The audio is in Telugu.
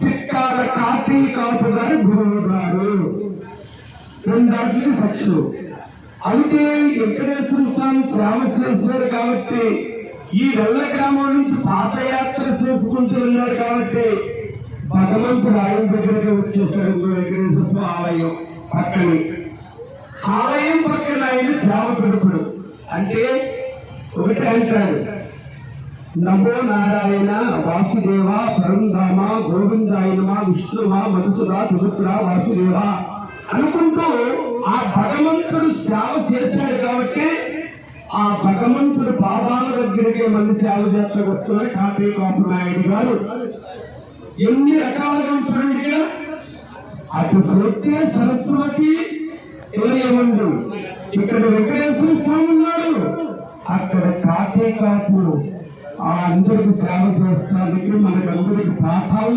చిక్కాల కాఫీ కాపు గారు గురువు గారు రెండాటికి పక్షులు. అయితే వెంకటేశ్వర స్వామి సేవ చేశారు కాబట్టి ఈ వెల్ల గ్రామం నుంచి పాదయాత్ర చేసుకుంటూ వెళ్ళారు కాబట్టి భగవంతుడు ఆయన దగ్గరికి వచ్చేసాడు. వెంకటేశ్వర స్వామి ఆలయం పక్కనే, ఆలయం పక్కన ఆయన సేవకుడు. అంటే ఒకటి అంటాడు, నమో నారాయణ వాసుదేవ పరంధామ గోవిందాయనమ విష్ణువ మధుసుర తుదుపుర వాసుదేవ అనుకుంటూ ఆ భగవంతుడు సేవ చేశాడు కాబట్టి ఆ భగవంతుడు పాదాల దగ్గరికి మంది సేవ చేస్తూ వస్తున్న కాపీ కాపు నాయుడు గారు ఎన్ని రకాలుగా ఉంటున్నాడు ఇక్కడ. అటు సొత్తే సరస్వతి ఇవ్వలేమండు, ఇక్కడ వెంకటేశ్వర స్వామి ఉన్నాడు, అక్కడ కాపీ కాపు అందరికి సేవ చేస్తానికి మనకు అందరికి పాఠాలు